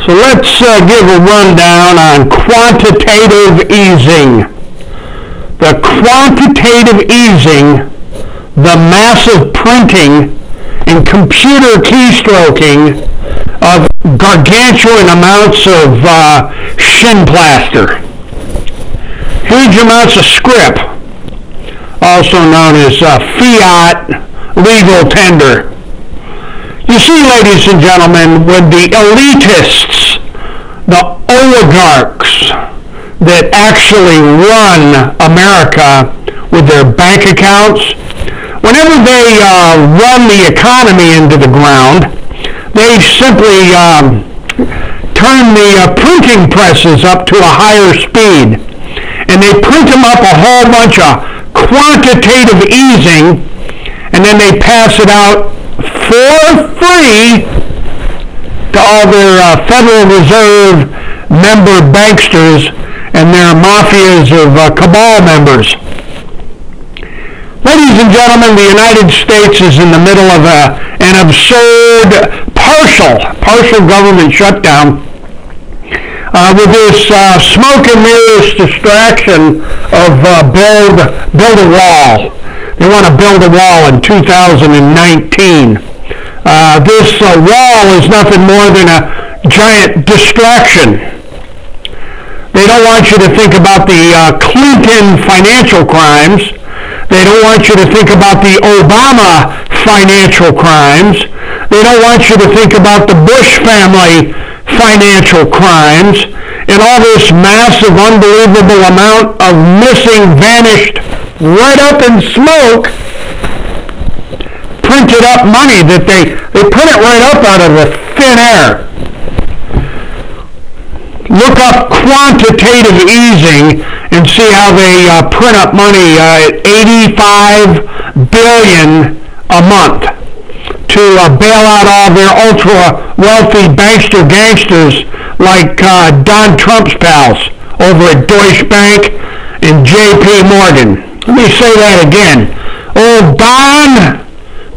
So let's give a rundown on quantitative easing. The quantitative easing, the massive printing and computer keystroking of gargantuan amounts of Hinplaster. Huge amounts of script, also known as fiat legal tender. You see, ladies and gentlemen, when the elitists, the oligarchs that actually run America with their bank accounts, whenever they run the economy into the ground, they simply turn the printing presses up to a higher speed, and they print them up a whole bunch of quantitative easing, and then they pass it out for free to all their Federal Reserve member banksters and their mafias of cabal members. Ladies and gentlemen, the United States is in the middle of an absurd partial government shutdown with this smoke and mirrors distraction of build a wall. They want to build a wall in 2019. This wall is nothing more than a giant distraction. They don't want you to think about the Clinton financial crimes. They don't want you to think about the Obama financial crimes. They don't want you to think about the Bush family financial crimes and all this massive, unbelievable amount of missing, vanished, right up in smoke, printed up money that they print it right up out of the thin air. Look up quantitative easing and see how they print up money at $85 billion a month to bail out all their ultra-wealthy bankster gangsters like Don Trump's pals over at Deutsche Bank and J.P. Morgan. Let me say that again. Old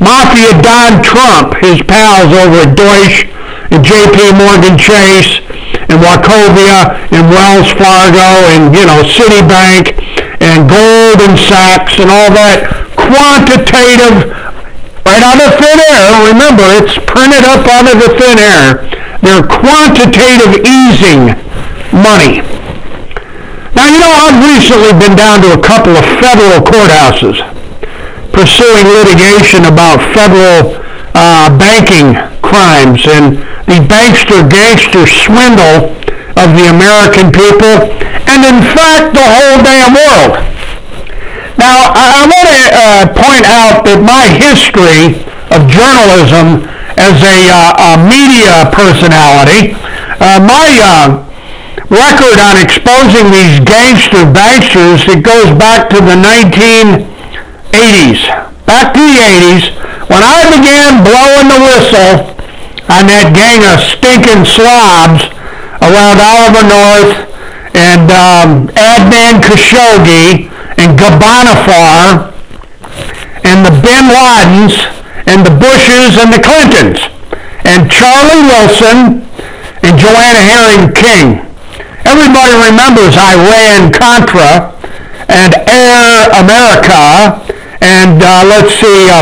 Mafia Don Trump, his pals over at Deutsche and J.P. Morgan Chase and Wachovia and Wells Fargo and, Citibank and Goldman Sachs and all that quantitative, right out of thin air. Remember, it's printed up out of the thin air. They're quantitative easing money. Now, I've recently been down to a couple of federal courthouses pursuing litigation about federal banking crimes and the bankster-gangster swindle of the American people and, in fact, the whole damn world. Now, I want to point out that my history of journalism as a media personality, my record on exposing these gangster banksters, it goes back to the 1980s. Back to the 80s, when I began blowing the whistle on that gang of stinking slobs around Oliver North and Adnan Khashoggi and Gabanafar and the Bin Ladens and the Bushes and the Clintons and Charlie Wilson and Joanna Herring King. Everybody remembers Iran-Contra and Air America and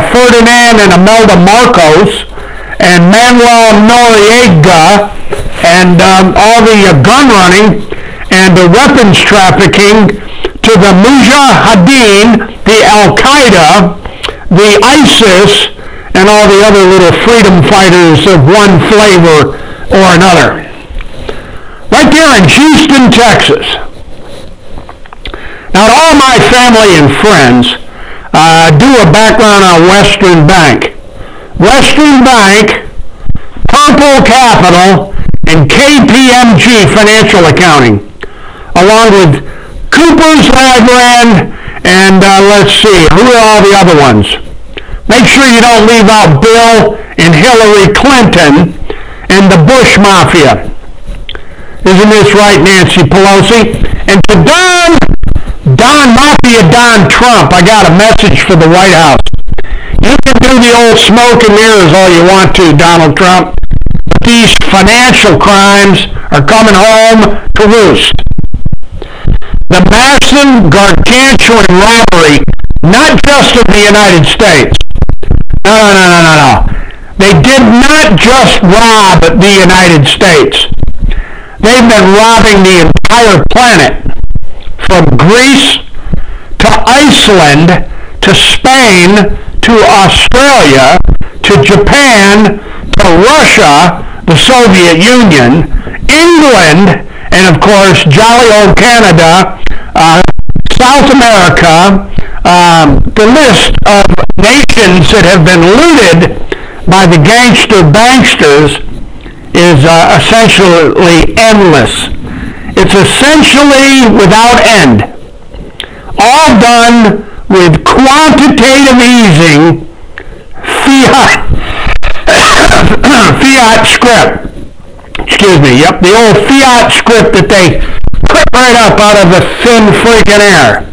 Ferdinand and Imelda Marcos and Manuel Noriega and all the gun running and the weapons trafficking to the Mujahideen, the Al-Qaeda, the ISIS, and all the other little freedom fighters of one flavor or another. Right there in Houston, Texas. Now, to all my family and friends, do a background on Western Bank. Western Bank, Purple Capital, and KPMG Financial Accounting, along with Cooper's Labran, and who are all the other ones? Make sure you don't leave out Bill and Hillary Clinton and the Bush Mafia. Isn't this right, Nancy Pelosi? And to Don Trump, I got a message for the White House. You can do the old smoke and mirrors all you want to, Donald Trump. But East financial crimes are coming home to roost. The massive, gargantuan robbery, not just of the United States. No. They did not just rob the United States. They've been robbing the entire planet, from Greece to Iceland to Spain to Australia to Japan to Russia, the Soviet Union, England, and of course jolly old Canada, South America. The list of nations that have been looted by the gangster banksters is essentially endless. It's essentially without end. All done with quantitative easing, fiat script. Excuse me. Yep, the old fiat script that they put right up out of the thin freaking air.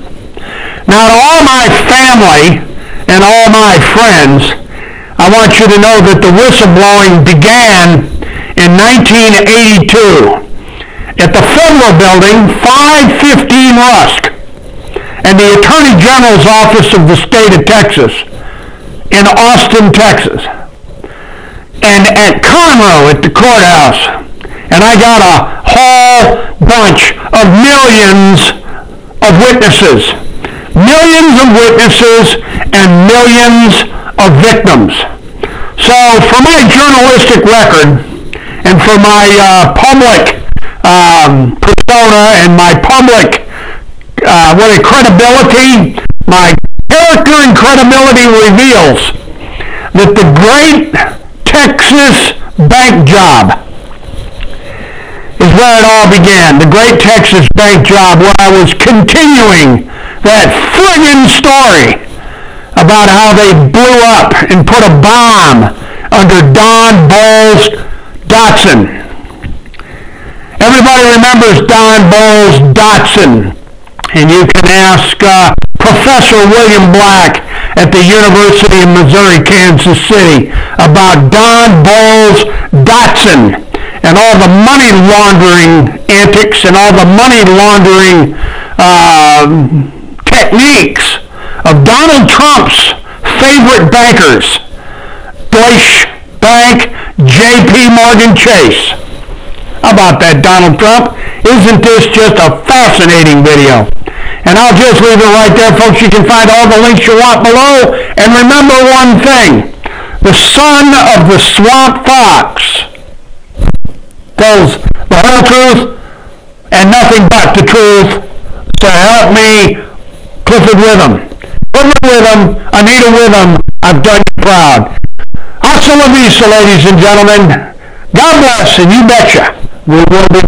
Now, to all my family and all my friends, I want you to know that the whistleblowing began in 1982 at the Federal Building, 515 Rusk, and the Attorney General's Office of the State of Texas in Austin, Texas, and at Conroe at the courthouse. And I got a whole bunch of millions of witnesses. Millions of witnesses and millions of victims. So for my journalistic record and for my public persona and my public credibility, my character and credibility reveals that the great Texas bank job is where it all began. The great Texas bank job, where I was continuing that friggin' story about how they blew up and put a bomb under Don Bowles Dotson. Everybody remembers Don Bowles Dotson, and you can ask Professor William Black at the University of Missouri, Kansas City about Don Bowles Dotson and all the money laundering antics and all the money laundering techniques of Donald Trump's favorite bankers, Deutsche Bank, J.P. Morgan Chase. How about that, Donald Trump? Isn't this just a fascinating video? And I'll just leave it right there, folks. You can find all the links you want below. And remember one thing. The son of the swamp fox tells the whole truth and nothing but the truth. So help me, Clifford Witham. Clifford Witham, Anita Witham, I've done you proud. Hasta la vista, ladies and gentlemen. God bless, and you betcha we will be